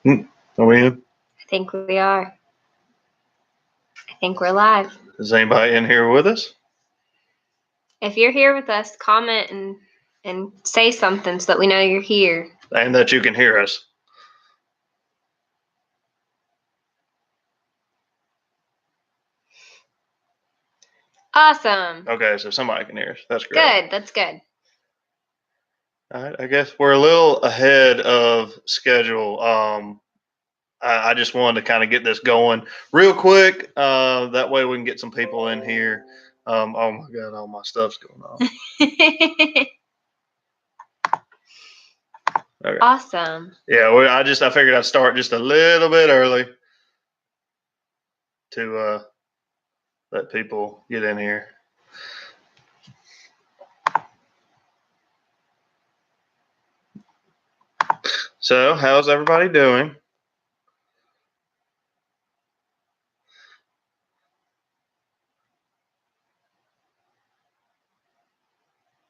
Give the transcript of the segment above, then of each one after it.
Are we in? I think we are. I think we're live. Is anybody in here with us? If you're here with us, comment and say something so that we know you're here. And that you can hear us. Awesome. Okay, so somebody can hear us. That's great. Good. That's good. All right, I guess we're a little ahead of schedule. I just wanted to kind of get this going real quick. That way we can get some people in here. Oh my God, all my stuff's going on. Okay. Awesome. Yeah, I figured I'd start just a little bit early to let people get in here. So, how's everybody doing?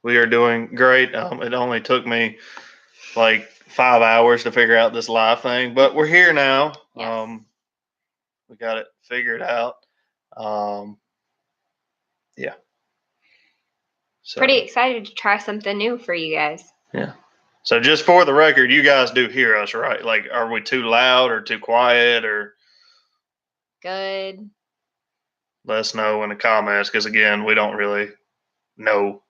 We are doing great. It only took me like 5 hours to figure out this live thing, but we're here now. Yes. We got it figured out. Yeah. So, Pretty excited to try something new for you guys. yeah. So just for the record, you guys do hear us, right? Like, are we too loud or too quiet or? Good. Let us know in the comments because again, we don't really know.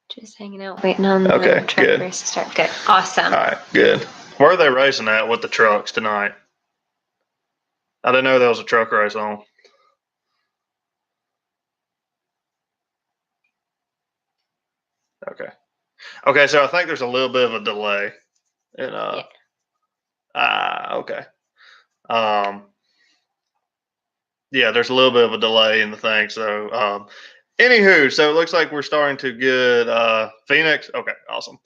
Just hanging out, waiting on the truck good. race to start. Good. Awesome. All right, good. Where are they racing at with the trucks tonight? I didn't know there was a truck race on. Okay, so I think there's a little bit of a delay. And okay. Yeah, there's a little bit of a delay in the thing. So anywho, so it looks like we're starting to get Phoenix. Okay, awesome.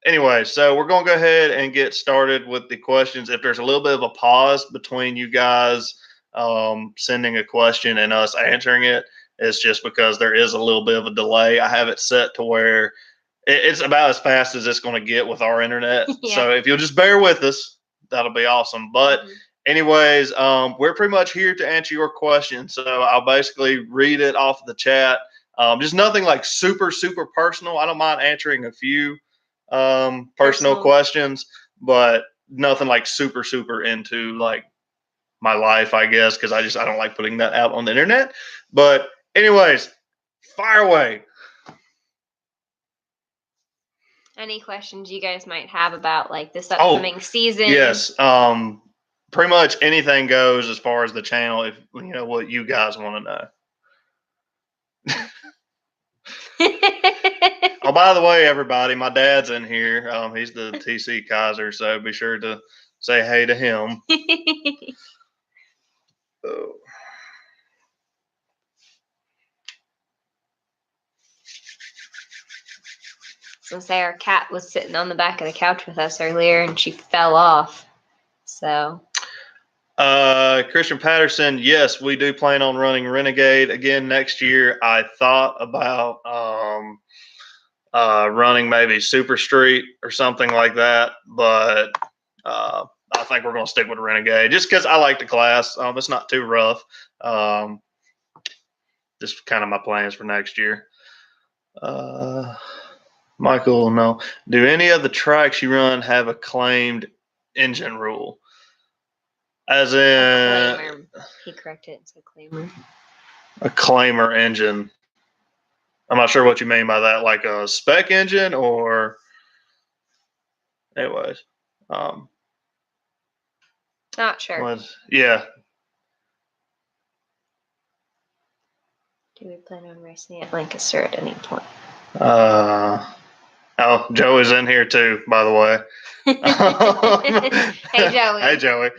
Anyway, so we're gonna go ahead and get started with the questions. If there's a little bit of a pause between you guys sending a question and us answering it, it's just because there is a little bit of a delay. I have it set to where it's about as fast as it's going to get with our internet. Yeah. So if you'll just bear with us, that'll be awesome. But anyways, we're pretty much here to answer your questions. So I'll basically read it off the chat. Just nothing like super, super personal. I don't mind answering a few personal questions, but nothing like super, super into like my life, I guess, because I don't like putting that out on the internet. But anyways, fire away. Any questions you guys might have about like this upcoming season? Yes. Pretty much anything goes as far as the channel, if you know what you guys want to know. Oh, by the way, everybody, my dad's in here. He's the TC Kaiser, so be sure to say hey to him. Oh. So say our cat was sitting on the back of the couch with us earlier and she fell off. So Christian Patterson, yes, we do plan on running Renegade again next year. I thought about running maybe Super Street or something like that, but I think we're going to stick with Renegade just because I like the class. It's not too rough. Just kind of my plans for next year. Michael, no. Do any of the tracks you run have a claimed engine rule? As in a claimer. He corrected it. It's a claimer. A claimer engine. I'm not sure what you mean by that, like a spec engine or anyways. Not sure. Yeah. Do we plan on racing at Lancaster at any point? Oh, Joey's in here too, by the way. Hey, Joey. Hey, Joey.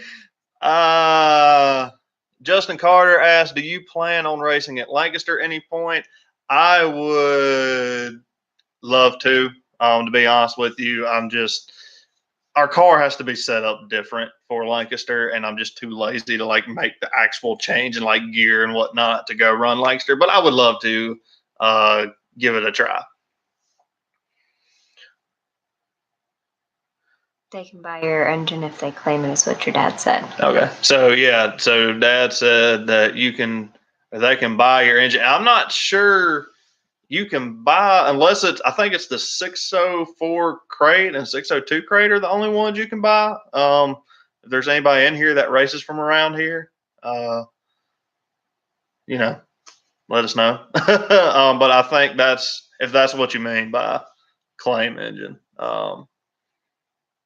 Justin Carter asked, do you plan on racing at Lancaster at any point? I would love to be honest with you. Our car has to be set up different for Lancaster, and I'm just too lazy to like make the actual change in like gear and whatnot to go run Lancaster. But I would love to give it a try. They can buy your engine if they claim it, is what your dad said. Okay. So yeah, so Dad said that they can buy your engine. I'm not sure you can buy unless I think it's the 604 crate and 602 crate are the only ones you can buy. If there's anybody in here that races from around here, you know, let us know. But I think if that's what you mean by claim engine.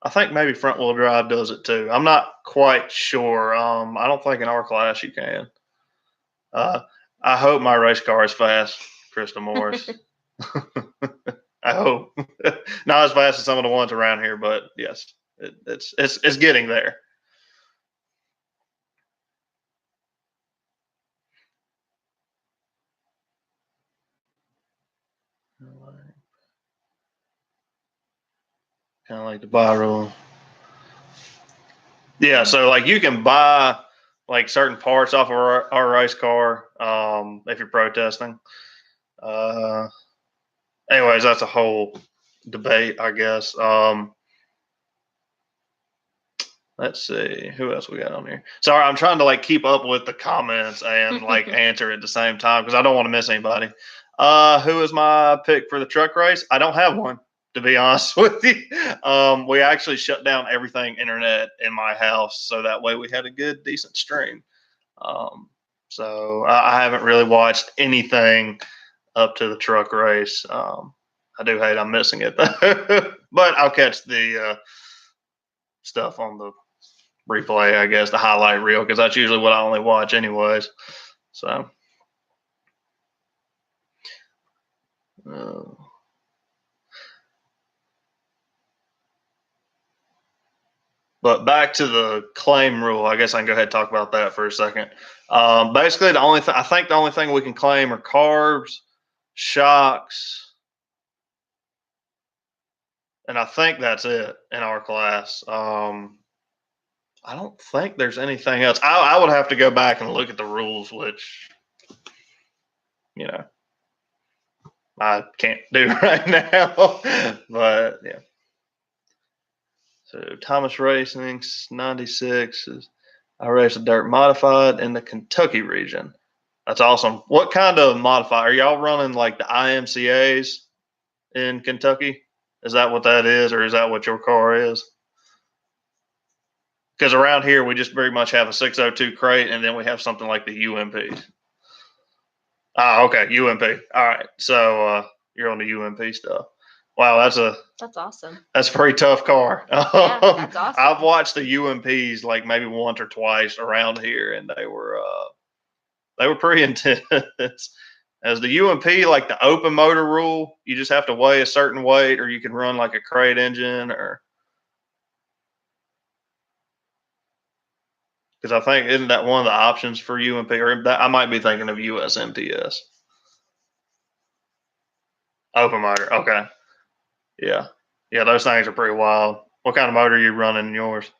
I think maybe front wheel drive does it too. I'm not quite sure. I don't think in our class you can. I hope my race car is fast, Krista Morris. I hope not as fast as some of the ones around here, but yes, it's getting there. Kind of like the buy rule. Yeah, so like you can buy like certain parts off of our race car if you're protesting. Anyways, that's a whole debate, I guess. Let's see who else we got on here. Sorry, I'm trying to like keep up with the comments and like answer at the same time because I don't want to miss anybody. Who is my pick for the truck race? I don't have one, to be honest with you. We actually shut down everything internet in my house so that way we had a good, decent stream. So I haven't really watched anything up to the truck race. I do hate I'm missing it, but I'll catch the stuff on the replay, I guess, the highlight reel, because that's usually what I only watch anyways. So, but back to the claim rule. I guess I can go ahead and talk about that for a second. Basically, I think the only thing we can claim are carbs, shocks, and I think that's it in our class. I don't think there's anything else. I would have to go back and look at the rules, which, you know, I can't do right now. But yeah. So Thomas Racing 96 is I race a dirt modified in the Kentucky region. That's awesome. What kind of modified are y'all running? Like the IMCAs in Kentucky? Is that what that is, or is that what your car is? Because around here we just very much have a 602 crate, and then we have something like the UMPs. Ah, okay, UMP. All right, so you're on the UMP stuff. Wow, that's awesome. That's a pretty tough car. Yeah, that's awesome. I've watched the UMPs like maybe once or twice around here, and they were pretty intense. As the UMP, like the open motor rule, you just have to weigh a certain weight, or you can run like a crate engine, or because I think isn't that one of the options for UMP, or that, I might be thinking of USMTS. Open motor, okay. Yeah. Yeah, those things are pretty wild. What kind of motor are you running in yours?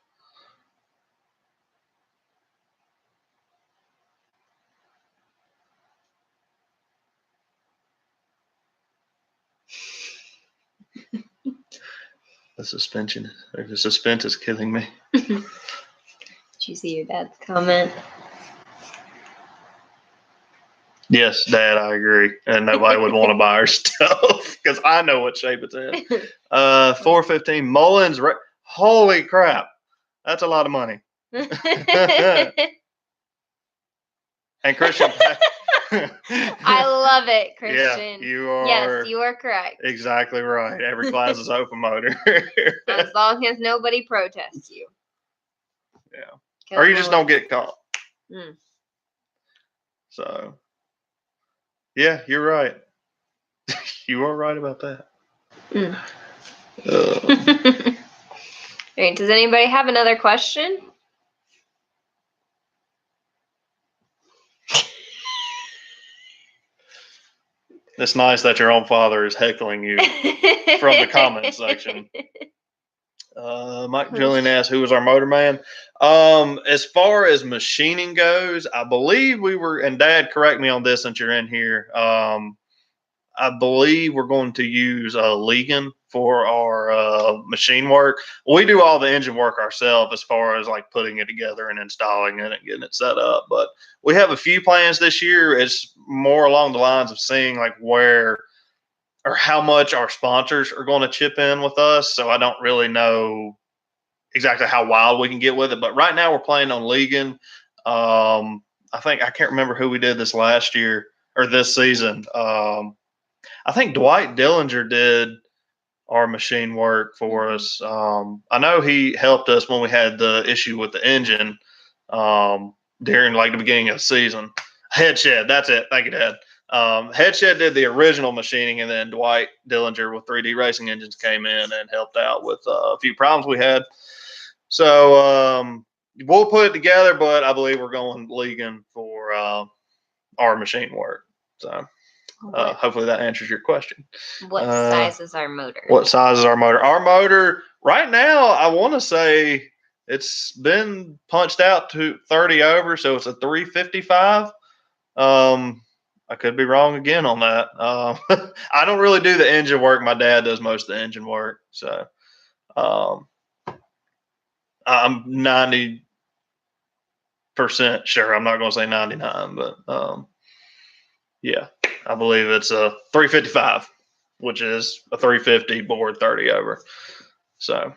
The suspension or the suspense is killing me. Did you see your dad's comment? Yes, Dad, I agree. And nobody would want to buy our stuff because I know what shape it's in. 415 Mullins. Holy crap. That's a lot of money. And Christian. I love it, Christian. Yeah, you are. Yes, you are correct. Exactly right. Every class is open motor. As long as nobody protests you. Yeah. Or you just don't get caught. Mm. So, yeah, you're right. You are right about that. Mm. All right, does anybody have another question? It's nice that your own father is heckling you from the comment section. Mike Julian asked, who was our motor man? As far as machining goes, I believe we were, and Dad, correct me on this since you're in here. I believe we're going to use Legan for our machine work. We do all the engine work ourselves as far as like putting it together and installing it and getting it set up. But we have a few plans this year. It's more along the lines of seeing like where or how much our sponsors are going to chip in with us. So I don't really know exactly how wild we can get with it. But right now we're playing on Legan. I think I can't remember who we did this last year or this season. I think Dwight Dillinger did our machine work for us. I know he helped us when we had the issue with the engine during like the beginning of the season. Headshed, that's it. Thank you, Dad. Headshed did the original machining, and then Dwight Dillinger with 3D Racing Engines came in and helped out with a few problems we had. So we'll put it together, but I believe we're going Legan for our machine work. So hopefully that answers your question. What size is our motor? What size is our motor? Our motor right now, I want to say it's been punched out to 30 over, so it's a 355. I could be wrong again on that. I don't really do the engine work. My dad does most of the engine work, so I'm 90% sure. I'm not going to say 99, but yeah, I believe it's a 355, which is a 350 board 30 over. So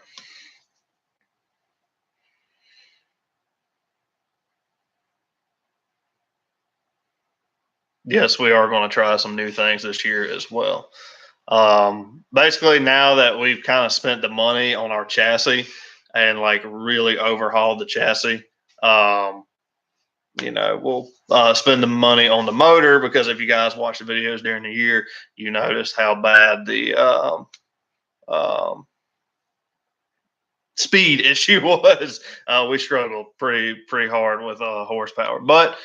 yes, we are going to try some new things this year as well. Basically, now that we've kind of spent the money on our chassis and like really overhauled the chassis, we'll spend the money on the motor because if you guys watch the videos during the year, you notice how bad the speed issue was. We struggled pretty hard with horsepower, but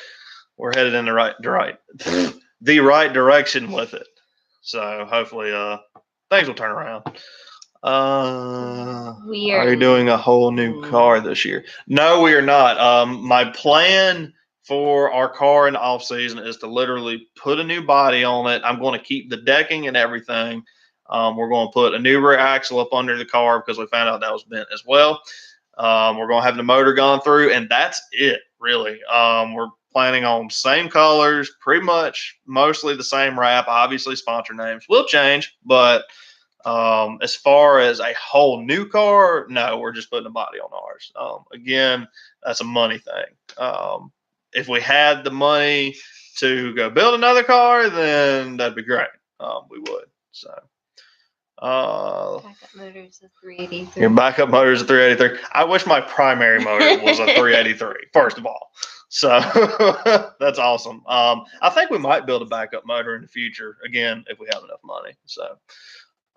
we're headed in the right direction with it. So hopefully, things will turn around. Are you doing a whole new car this year? No, we are not. My plan for our car in the off season is to literally put a new body on it. I'm going to keep the decking and everything. We're going to put a new rear axle up under the car because we found out that was bent as well. We're going to have the motor gone through, and that's it, really. We're planning on same colors, pretty much mostly the same wrap. Obviously, sponsor names will change, but as far as a whole new car, no, we're just putting a body on ours. Again, that's a money thing. If we had the money to go build another car, then that'd be great. We would. So. Backup motor is a 383. Your backup motor is a 383. I wish my primary motor was a 383, first of all. So that's awesome. I think we might build a backup motor in the future, again, if we have enough money. So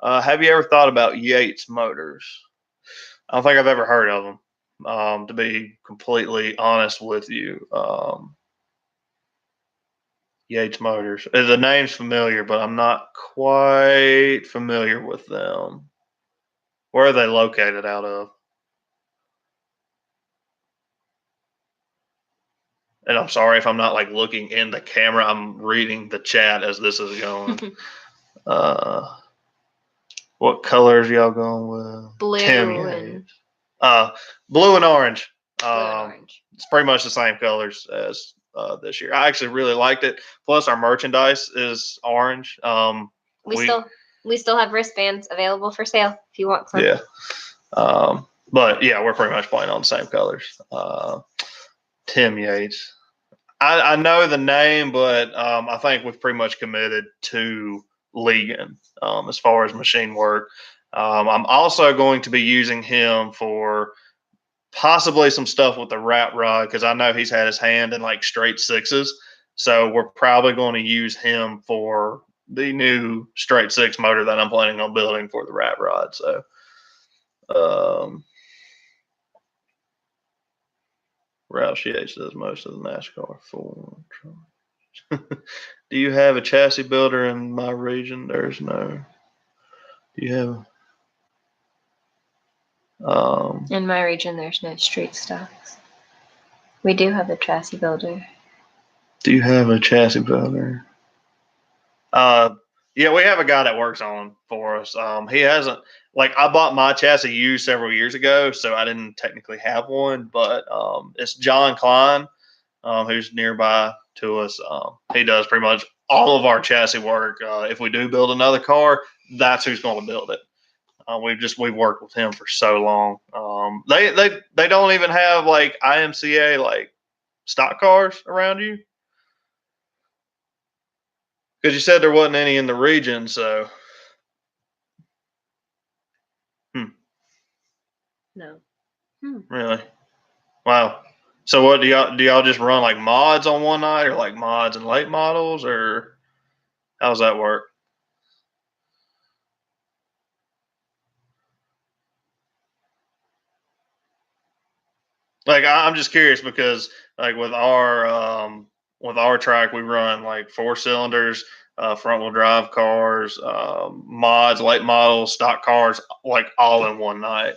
have you ever thought about Yates motors? I don't think I've ever heard of them, to be completely honest with you. Yates Motors. The name's familiar, but I'm not quite familiar with them. Where are they located out of? And I'm sorry if I'm not like looking in the camera. I'm reading the chat as this is going. What colors y'all going with? Blue and blue and orange. blue and orange. It's pretty much the same colors as this year. I actually really liked it. Plus, our merchandise is orange. We still have wristbands available for sale if you want some. Yeah. But yeah, we're pretty much playing on the same colors. Tim Yates. I know the name, but I think we've pretty much committed to Legan as far as machine work. I'm also going to be using him for possibly some stuff with the rat rod because I know he's had his hand in like straight sixes. So we're probably going to use him for the new straight six motor that I'm planning on building for the rat rod. So, Roush Yates does most of the NASCAR form. Do you have a chassis builder in my region? There's no. Do you have? In my region, there's no street stocks. We do have a chassis builder. Do you have a chassis builder? Yeah, we have a guy that works on them for us. He hasn't like I bought my chassis used several years ago, so I didn't technically have one. But it's John Klein, who's nearby to us. He does pretty much all of our chassis work. If we do build another car, that's who's going to build it. We've worked with him for so long. They don't even have like IMCA like stock cars around you because you said there wasn't any in the region. So hmm, No. really, wow. So what do y'all just run like mods on one night or like mods and late models or how's that work? Like I'm just curious because like with our track we run like 4 cylinders, front wheel drive cars, mods, late models, stock cars, like all in one night.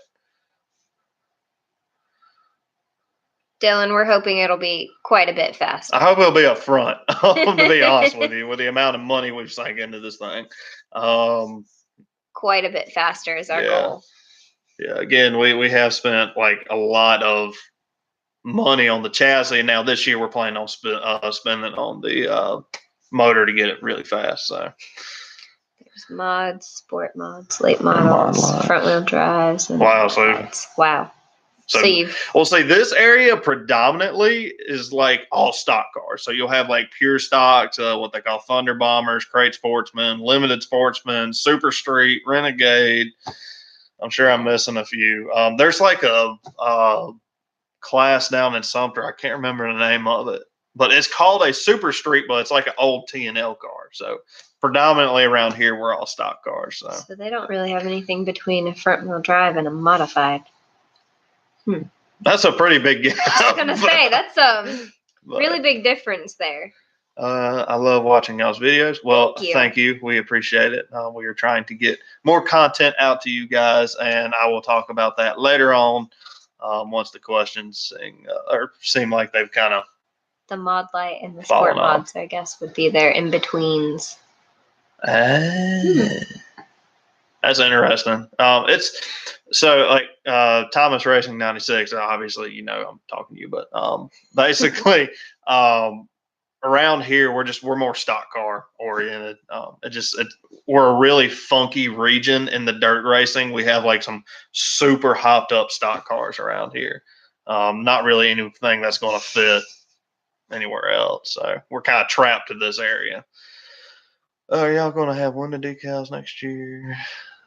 Dylan, we're hoping it'll be quite a bit I faster. hope it'll be up front. To be honest with you, with the amount of money we've sank into this thing, um, Quite a bit faster is our yeah, goal. yeah. Again, we have spent like a lot of money on the chassis. And now this year we're planning on spending on the motor to get it really fast. So There's mods, sport mods, late models, front wheel drives, and wow, so mods. Wow. So so you've we'll see. This area predominantly is like all stock cars. So you'll have like pure stocks, what they call Thunder Bombers, Crate Sportsman, Limited Sportsman, Super Street, Renegade. I'm sure I'm missing a few. There's like a class down in Sumter. I can't remember the name of it, but it's called a Super Street, but it's like an old T&L car. So predominantly around here, we're all stock cars. so they don't really have anything between a front wheel drive and a modified. That's a pretty big gap. I was gonna say that's a really big difference there. I love watching y'all's videos. Well, thank you. We appreciate it. We are trying to get more content out to you guys, and I will talk about that later on once the questions seem like they've kind of The mod light and the sport mods, I guess, would be their in betweens. That's interesting. It's so like Thomas Racing 96. Obviously, I'm talking to you, but basically, around here we're more stock car oriented. We're a really funky region in the dirt racing. We have like some super hopped up stock cars around here. Not really anything that's going to fit anywhere else. So we're kind of trapped to this area. Oh, y'all going to have window decals next year?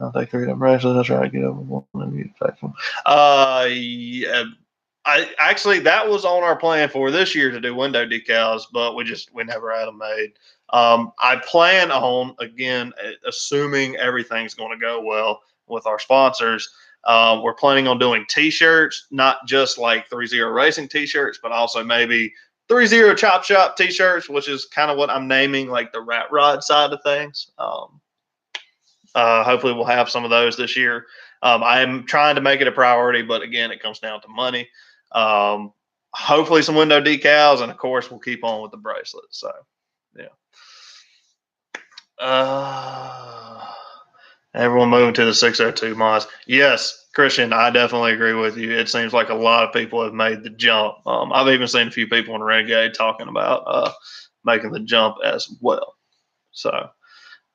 I'll take 3 of them bracelets. I'll try to get over one and get back from. Yeah, I actually that was on our plan for this year to do window decals, but we never had them made. I plan on again, assuming everything's going to go well with our sponsors. We're planning on doing T-shirts, not just like 3-0 Racing T-shirts, but also maybe 3-0 Chop Shop T-shirts, which is kind of what I'm naming like the rat rod side of things. Hopefully, we'll have some of those this year. I am trying to make it a priority, but again, it comes down to money. Hopefully, some window decals, and of course, we'll keep on with the bracelets. So, yeah. Everyone moving to the 602 mods. Yes, Christian, I definitely agree with you. It seems like a lot of people have made the jump. I've even seen a few people in Renegade talking about making the jump as well. So,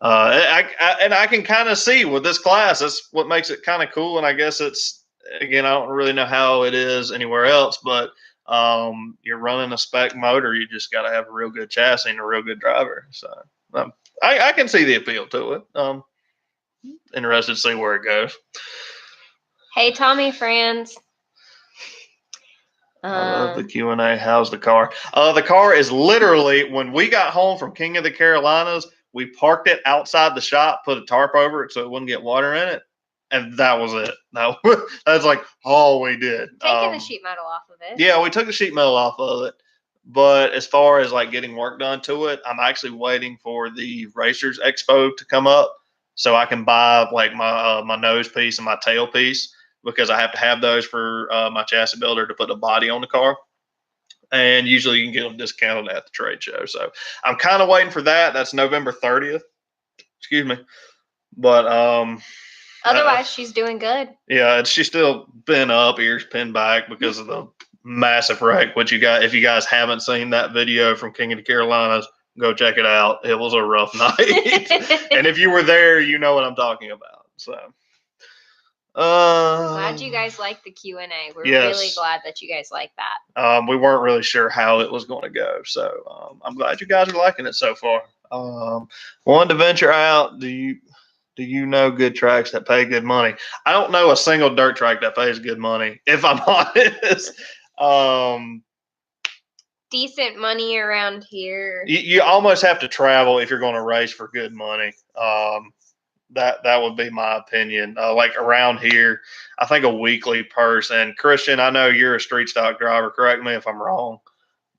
I can kind of see with this class, that's what makes it kind of cool. And I guess it's, again, I don't really know how it is anywhere else, but you're running a spec motor. You just got to have a real good chassis and a real good driver. So I can see the appeal to it. Interested to see where it goes. Hey, Tommy, friends. I love the Q&A. How's the car? The car is literally, when we got home from King of the Carolinas, we parked it outside the shop, put a tarp over it so it wouldn't get water in it, and that was it. That's like all we did. Taking the sheet metal off of it. Yeah, we took the sheet metal off of it. But as far as like getting work done to it, I'm actually waiting for the Racers Expo to come up so I can buy like my nose piece and my tail piece because I have to have those for my chassis builder to put a body on the car. And usually you can get them discounted at the trade show. So I'm kind of waiting for that. That's November 30th. Excuse me. But Otherwise, she's doing good. yeah, she's still been up, ears pinned back because of the massive wreck. Which if you guys haven't seen that video from King of the Carolinas, go check it out. It was a rough night, and if you were there, you know what I'm talking about. So, glad you guys like the Q&A. We're really glad that you guys like that. We weren't really sure how it was going to go, so I'm glad you guys are liking it so far. Wanted to venture out. Do you know good tracks that pay good money? I don't know a single dirt track that pays good money, if I'm honest. Decent money around here. You almost have to travel if you're going to race for good money. That would be my opinion. Like around here, I think a weekly purse. And Christian, I know you're a street stock driver. Correct me if I'm wrong.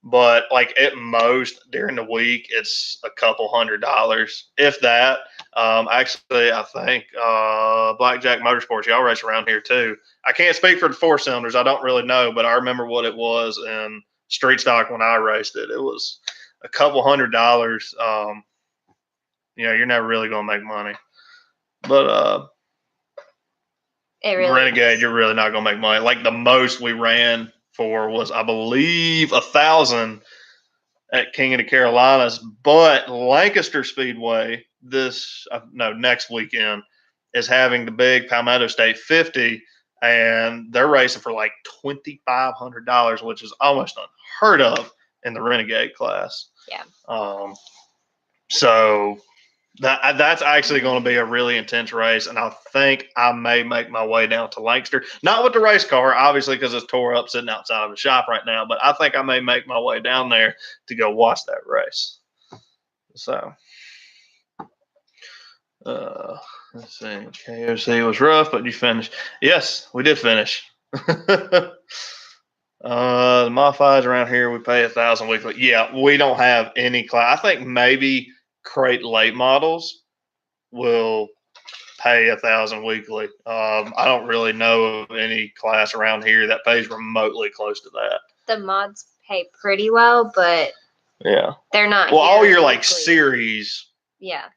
But like at most during the week, it's a couple $100, if that. Actually, I think Blackjack Motorsports, y'all race around here too. I can't speak for the four cylinders. I don't really know, but I remember what it was in street stock when I raced it. It was a couple $100. You're never really gonna make money. But Renegade, you're really not gonna make money. Like the most we ran for was, I believe, 1,000 at King of the Carolinas. But Lancaster Speedway next weekend is having the big Palmetto State 50, and they're racing for like $2,500, which is almost unheard of in the Renegade class. Yeah. So that's actually going to be a really intense race, and I think I may make my way down to Lancaster. Not with the race car, obviously, because it's tore up sitting outside of the shop right now, but I think I may make my way down there to go watch that race. So, let's see. KOC was rough, but you finished. Yes, we did finish. The modifieds around here, we pay 1,000 weekly. Yeah, we don't have any class. I think maybe crate late models will pay 1,000 weekly. I don't really know of any class around here that pays remotely close to that. The mods pay pretty well, but yeah, they're not. Well, all your like weekly. series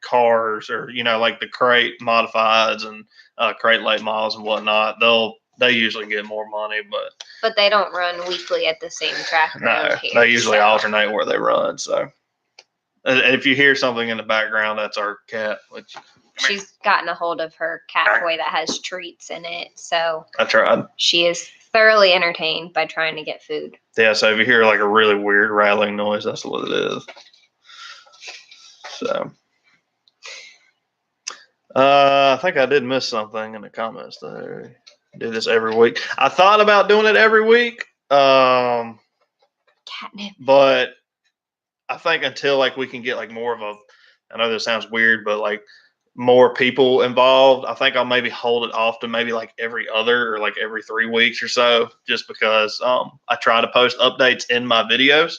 cars, or like the crate modifieds and crate late models and whatnot, they usually get more money, but they don't run weekly at the same track around here. They usually alternate where they run. So if you hear something in the background, that's our cat, which she's gotten a hold of her cat toy that has treats in it. So I tried. She is thoroughly entertained by trying to get food. Yeah, so if you hear like a really weird rattling noise, that's what it is. So I think I did miss something in the comments there. Do this every week. I thought about doing it every week. Catnip. But I think until like we can get like more of I know this sounds weird, but like more people involved, I think I'll maybe hold it off to maybe like every other or like every 3 weeks or so, just because I try to post updates in my videos.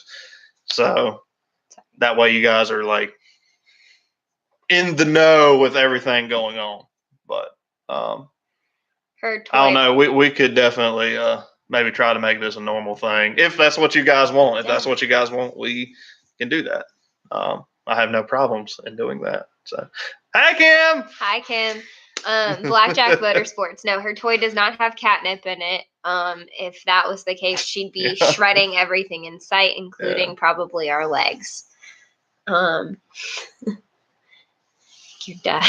So that way you guys are like in the know with everything going on. But her toy. I don't know. We could definitely maybe try to make this a normal thing if that's what you guys want. If that's what you guys want, we can do that. I have no problems in doing that. So, hi Kim. Hi Kim. Blackjack Motorsports. No, her toy does not have catnip in it. If that was the case, she'd be shredding everything in sight, including probably our legs. Your dad.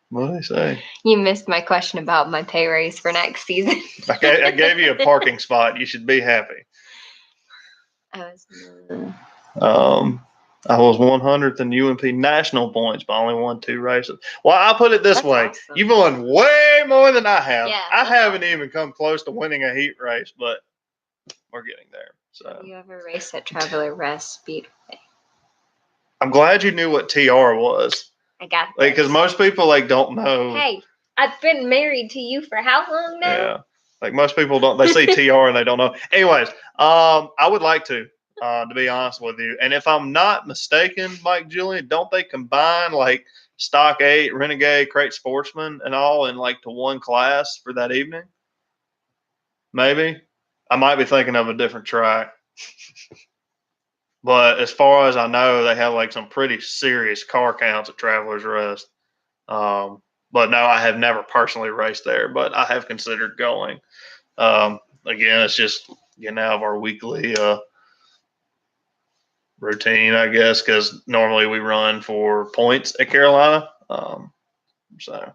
What did I say? You missed my question about my pay raise for next season. I gave you a parking spot. You should be happy. I was 100th in UMP national points, but only won 2 races. Well, I'll put it this way. Awesome. You've won way more than I have. Yeah, I haven't even come close to winning a heat race, but we're getting there. So. Have you ever raced at Traveler Rest Speedway? I'm glad you knew what TR was. I got this. Like, because most people like don't know. Hey, I've been married to you for how long now? Yeah, like most people don't. They see TR and they don't know. Anyways, I would like to be honest with you. And if I'm not mistaken, Mike Julian, don't they combine like Stock 8, Renegade, Crate Sportsman, and all in like to one class for that evening? Maybe. I might be thinking of a different track. But as far as I know, they have like some pretty serious car counts at Travelers Rest. But no, I have never personally raced there, but I have considered going. Again, it's just getting out of our weekly routine, I guess, because normally we run for points at Carolina. So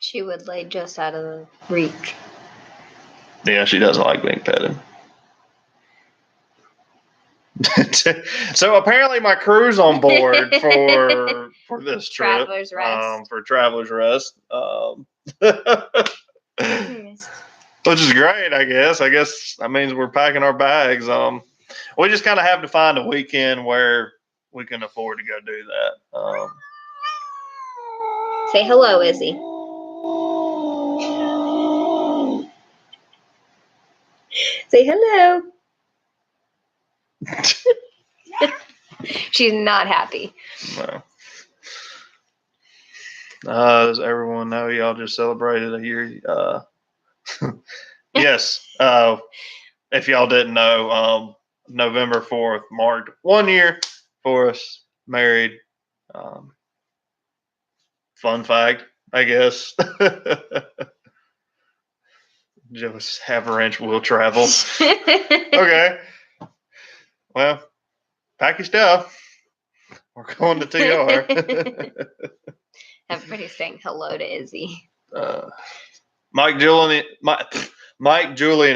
She would lay just out of the reach. yeah, she doesn't like being petted. So apparently my crew's on board for this trip. Travelers Rest. For Travelers Rest. Which is great, I guess. I guess that means we're packing our bags. We just kind of have to find a weekend where we can afford to go do that. Say hello, Izzy. Say hello. She's not happy. No. Does everyone know y'all just celebrated a year? Yes. If y'all didn't know, November 4th marked 1 year for us married. Fun fact, I guess. Just have a wrench will travel. Okay. Well, pack your stuff. We're going to TR. Everybody's saying hello to Izzy. Mike Julian,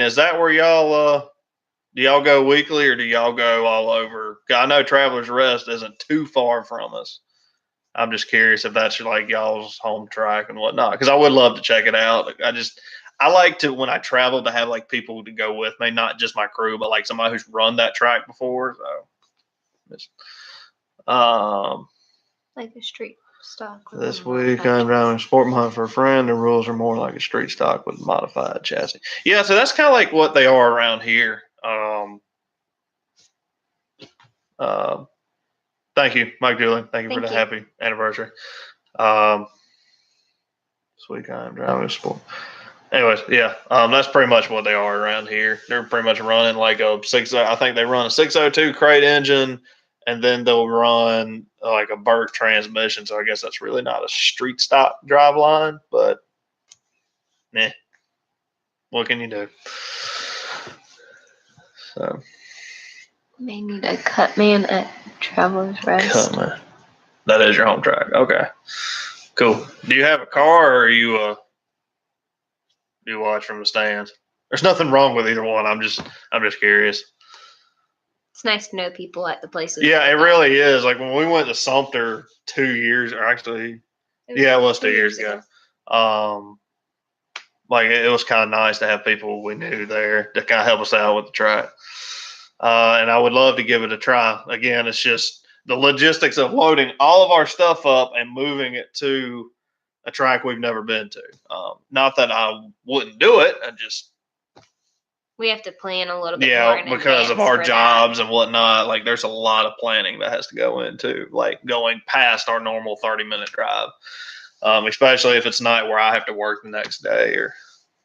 is that where y'all do y'all go weekly or do y'all go all over? I know Travelers Rest isn't too far from us. I'm just curious if that's like y'all's home track and whatnot, because I would love to check it out. I like to, when I travel, to have like people to go with me, not just my crew, but like somebody who's run that track before. So, like a street stock. this week I'm driving a sport hunt for a friend. The rules are more like a street stock with modified chassis. Yeah, so that's kind of like what they are around here. Thank you, Mike Julian. Thank you for the happy anniversary. This week I'm driving a sport. Anyways, yeah, that's pretty much what they are around here. They're pretty much running like I think they run a 602 crate engine, and then they'll run like a Burt transmission. So I guess that's really not a street stock drive line, but what can you do? So may need a cut man at Travelers Rest. Cut man. That is your home track. Okay, cool. Do you have a car, or do you watch from the stands? There's nothing wrong with either one. I'm just curious. It's nice to know people at the places. Yeah, it really is. Like when we went to Sumter 2 years, or actually, it was 2 years ago. Like it was kind of nice to have people we knew there to kind of help us out with the track. And I would love to give it a try. Again, it's just the logistics of loading all of our stuff up and moving it to a track we've never been to. Not that I wouldn't do it. We have to plan a little bit more because of our jobs and whatnot. Like there's a lot of planning that has to go into like going past our normal 30-minute drive, especially if it's night where I have to work the next day or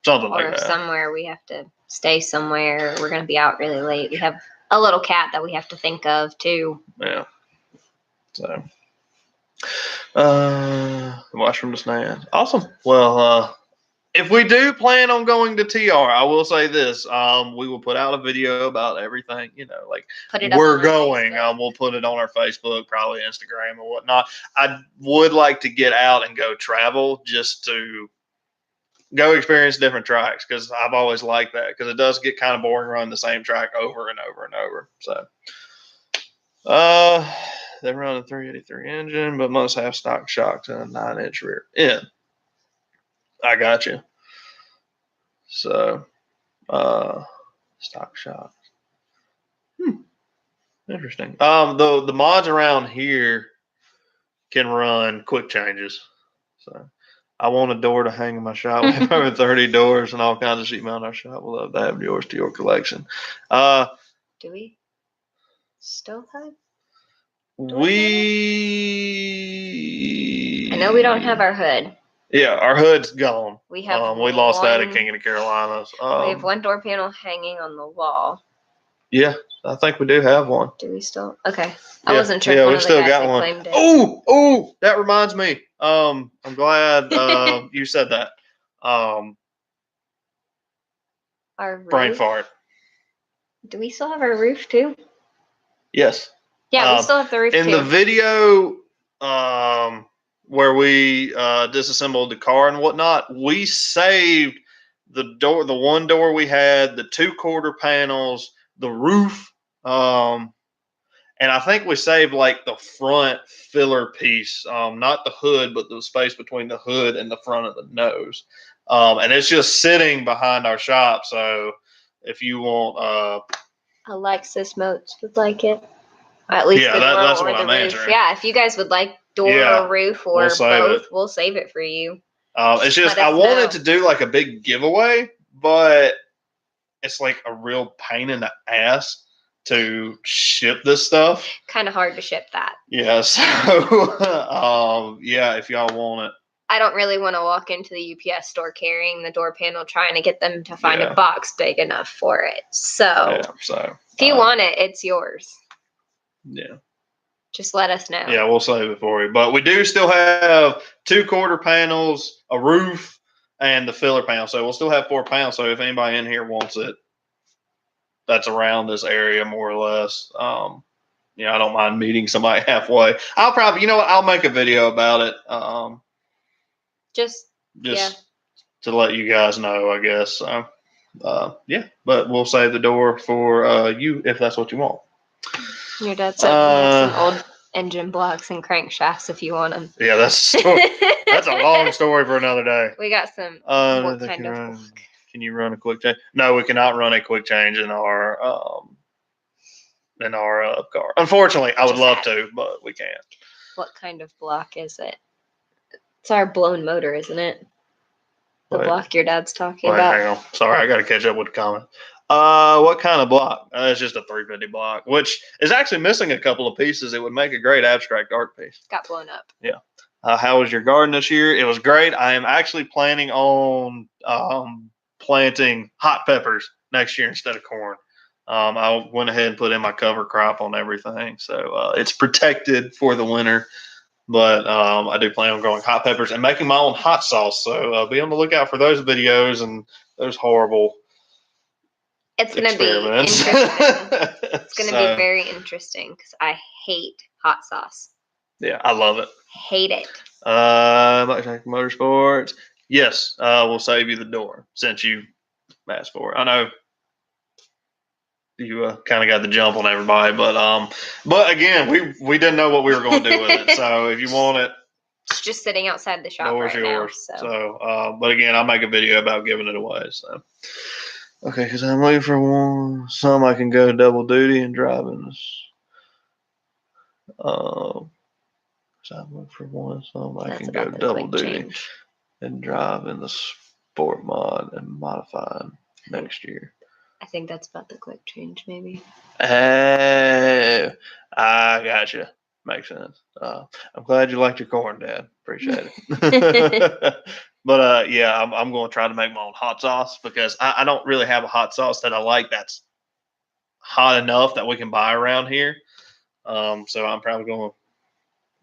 something like that. Or somewhere we have to stay somewhere. We're going to be out really late. We have a little cat that we have to think of too. Yeah. So, watch from the stand. Awesome. Well, if we do plan on going to TR, I will say this. We will put out a video about everything, like we're going. We'll put it on our Facebook, probably Instagram or whatnot. I would like to get out and go travel just to go experience different tracks because I've always liked that because it does get kind of boring running the same track over and over and over. So, they run a 383 engine, but must have stock shocks and a 9-inch rear end. I got you. So, stock shocks. Interesting. The mods around here can run quick changes. So, I want a door to hang in my shop. We have over 30 doors and all kinds of sheet mount in our shop. We'll love to have yours to your collection. Do we still have? I know we don't have our hood. Yeah, our hood's gone. We have We lost that at one- King of the Carolinas. we have one door panel hanging on the wall. Yeah, I think we do have one. Do we still? Okay. I Yeah, wasn't sure if yeah, one we've of the still guys got had one. claimed it. Oh, that reminds me. I'm glad you said that. Our Brain roof. fart. Do we still have our roof too? Yes. Yeah, we still have the roof In too. the video where we disassembled the car and whatnot, we saved the one door we had, the 2 quarter panels, the roof, and I think we saved like the front filler piece, not the hood, but the space between the hood and the front of the nose. And it's just sitting behind our shop. So if you want, Alexis Moats would like it. At least the door that's or what the I'm roof. answering. Yeah, if you guys would like door or roof or we'll save both, it. we'll save it for you. It's just I wanted to do like a big giveaway, but it's like a real pain in the ass to ship this stuff. Kind of hard to ship that. Yeah, so yeah, if y'all want it. I don't really want to walk into the UPS store carrying the door panel trying to get them to find a box big enough for it. So, if you want it, it's yours. Yeah. Just let us know. Yeah, we'll save it for you. But we do still have 2 quarter panels, a roof, and the filler panel. So we'll still have 4 panels. So if anybody in here wants it, that's around this area more or less. Yeah, I don't mind meeting somebody halfway. I'll probably, you know what, I'll make a video about it. Just to let you guys know, I guess. So, yeah, but we'll save the door for you if that's what you want. Your dad said we have some old engine blocks and crankshafts if you want them. Yeah, that's a long story for another day. We got some. What kind of block? Can you run a quick change? No, we cannot run a quick change in our car. Unfortunately, I would love to, but we can't. What kind of block is it? It's our blown motor, isn't it? The block your dad's talking about. Hang on. Sorry, I got to catch up with the comment. What kind of block? It's just a 350 block, which is actually missing a couple of pieces. It would make a great abstract art piece. Got blown up. Yeah. How was your garden this year? It was great. I am actually planning on planting hot peppers next year instead of corn. I went ahead and put in my cover crop on everything, so it's protected for the winter. But I do plan on growing hot peppers and making my own hot sauce. So be on the lookout for those videos and those horrible. It's going to be interesting. It's going to be very interesting because I hate hot sauce. Yeah, I love it. Hate it. Motorsports. Yes, we'll save you the door since you asked for it. I know you kind of got the jump on everybody, but again, we didn't know what we were going to do with it. So if you want it, it's just sitting outside the shop door's right yours. now. So, but again, I'll make a video about giving it away. So, okay, because I'm looking for some I can go double duty and drive in this. So I'm looking for some I can go double duty and drive in the sport mod and modify next year. I think that's about the quick change, maybe. I gotcha. Makes sense. I'm glad you liked your corn, Dad. Appreciate it. But yeah, I'm going to try to make my own hot sauce because I don't really have a hot sauce that I like that's hot enough that we can buy around here. So I'm probably going to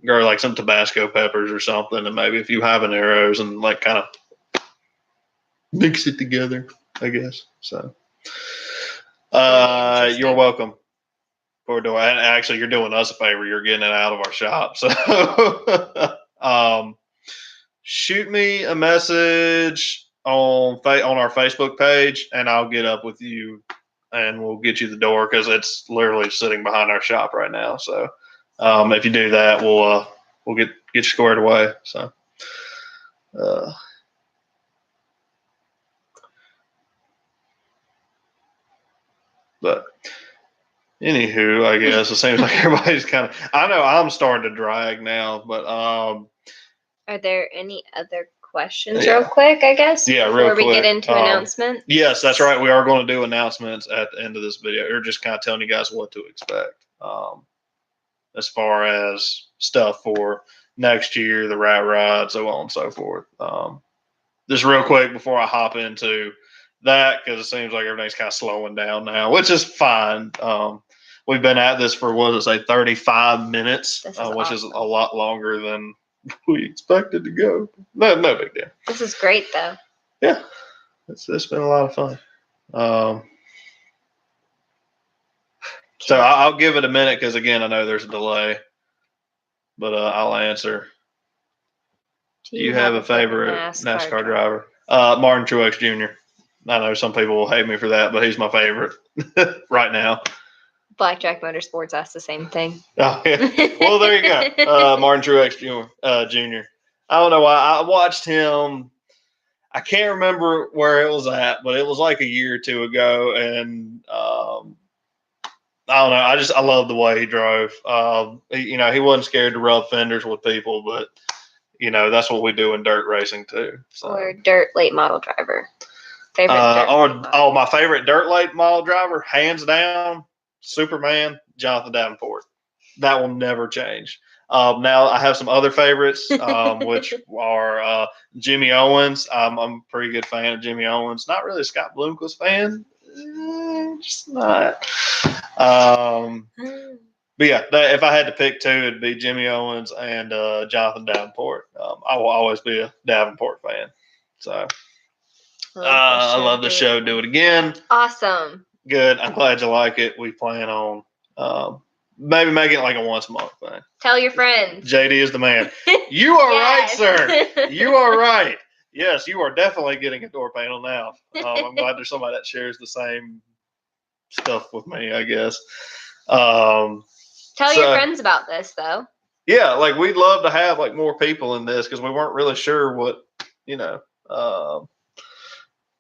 grow like some Tabasco peppers or something, and maybe a few habaneros, and like kind of mix it together, I guess. So. You're welcome. Actually, you're doing us a favor. You're getting it out of our shop. So, shoot me a message on our Facebook page, and I'll get up with you, and we'll get you the door because it's literally sitting behind our shop right now. So, if you do that, we'll get you squared away. So. But anywho, I guess it seems like everybody's kind of. I know I'm starting to drag now, but are there any other questions, real quick? I guess. Yeah, real quick. Before we get into announcements. Yes, that's right. We are going to do announcements at the end of this video, or just kind of telling you guys what to expect, as far as stuff for next year, the rat rod, so on and so forth. Just real quick before I hop into that, because it seems like everything's kind of slowing down now, which is fine. We've been at this for, what does it say, 35 minutes, which is a lot longer than we expected to go. No big deal. This is great, though. Yeah, it's been a lot of fun. So I'll give it a minute because, again, I know there's a delay, but I'll answer. Do you have a favorite NASCAR driver? Martin Truex Jr. I know some people will hate me for that, but he's my favorite right now. Blackjack Motorsports asked the same thing. Oh, yeah. Well, there you go. Martin Truex Jr. I don't know why. I watched him. I can't remember where it was at, but it was like a year or two ago. And I don't know. I love the way he drove. He wasn't scared to rub fenders with people, but that's what we do in dirt racing too. So. Or dirt late model driver. My favorite dirt late model driver, hands down, Superman, Jonathan Davenport. That will never change. Now I have some other favorites, which are Jimmy Owens. I'm a pretty good fan of Jimmy Owens. Not really a Scott Bloomquist fan. Just not. But yeah, if I had to pick two, it'd be Jimmy Owens and Jonathan Davenport. I will always be a Davenport fan. So I love the show. Do it again. Awesome. Good. I'm glad you like it. We plan on maybe making it like a once a month thing. Tell your friends. JD is the man. You are right, sir. You are right. Yes, you are definitely getting a door panel now. I'm glad there's somebody that shares the same stuff with me, I guess. Tell your friends about this, though. Yeah, like we'd love to have like more people in this because we weren't really sure what,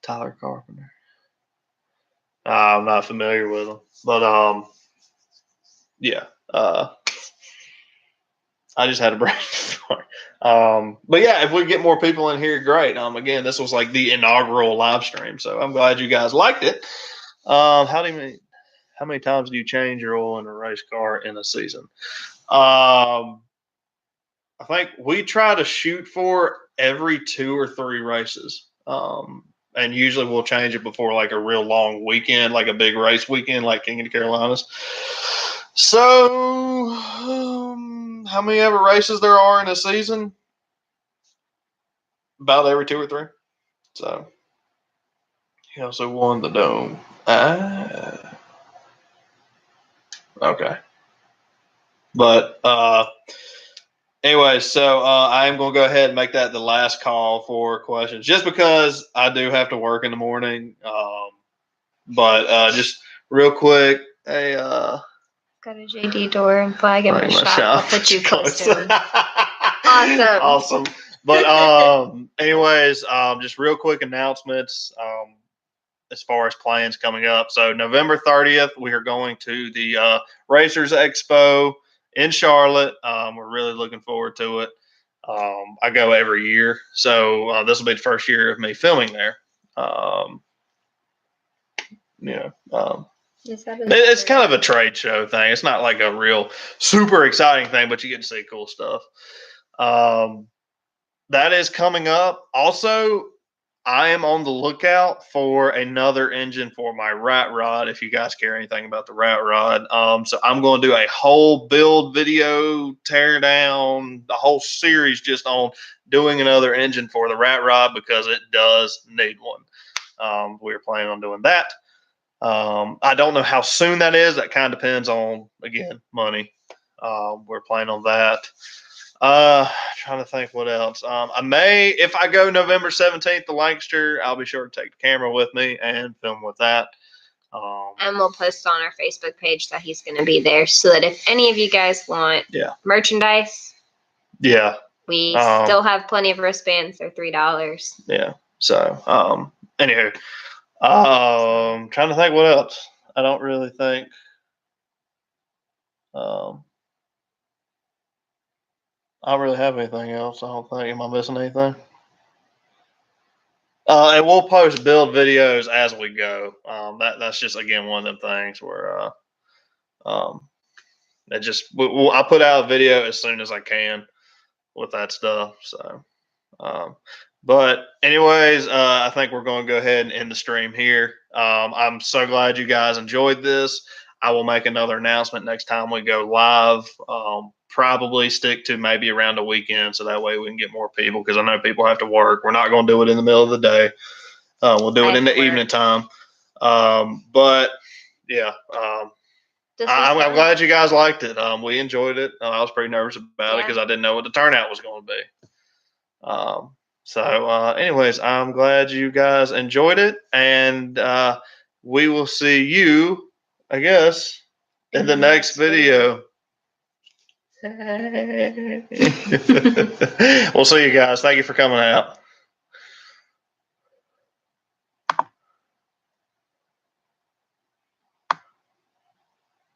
Tyler Carpenter. I'm not familiar with him, but yeah. I just had a brain fart. But yeah, if we get more people in here, great. Again, this was like the inaugural live stream, so I'm glad you guys liked it. How many times do you change your oil in a race car in a season? I think we try to shoot for every 2 or 3 races. And usually we'll change it before like a real long weekend, like a big race weekend, like King of the Carolinas. So, how many ever races there are in a season? About every 2 or 3. So, he also won the Dome. Okay. But anyway, so I am going to go ahead and make that the last call for questions, just because I do have to work in the morning. But just real quick, hey, got a JD door and flag in my shop. I'll put you close to him. Awesome. But anyways, just real quick announcements as far as plans coming up. So November 30th, we are going to the Racers Expo in Charlotte. We're really looking forward to it. I go every year, so this will be the first year of me filming there. It's kind of a trade show thing. It's not like a real super exciting thing, but you get to see cool stuff. That is coming up. Also, I am on the lookout for another engine for my rat rod, if you guys care anything about the rat rod. So I'm going to do a whole build video, tear down the whole series just on doing another engine for the rat rod because it does need one. We're planning on doing that. I don't know how soon that is. That kind of depends on, again, money. We're planning on that. Trying to think what else. I may, if I go November 17th to Lancaster, I'll be sure to take the camera with me and film with that. And we'll post on our Facebook page that he's going to be there, so that if any of you guys want merchandise, we still have plenty of wristbands. They're $3. Yeah. So, anywho, trying to think what else. I don't really think. I don't really have anything else. I don't think. Am I missing anything? And we'll post build videos as we go. That's just, again, one of them things where I put out a video as soon as I can. with that stuff. So, but anyways, I think we're going to go ahead and end the stream here. I'm so glad you guys enjoyed this. I will make another announcement next time we go live. Probably stick to maybe around the weekend, so that way we can get more people, because I know people have to work. We're not going to do it in the middle of the day. We'll do it in the evening time. But yeah, I'm glad you guys liked it. We enjoyed it. I was pretty nervous about it because I didn't know what the turnout was going to be. Anyways, I'm glad you guys enjoyed it, and we will see you, I guess, in the next video. We'll see you guys. Thank you for coming out.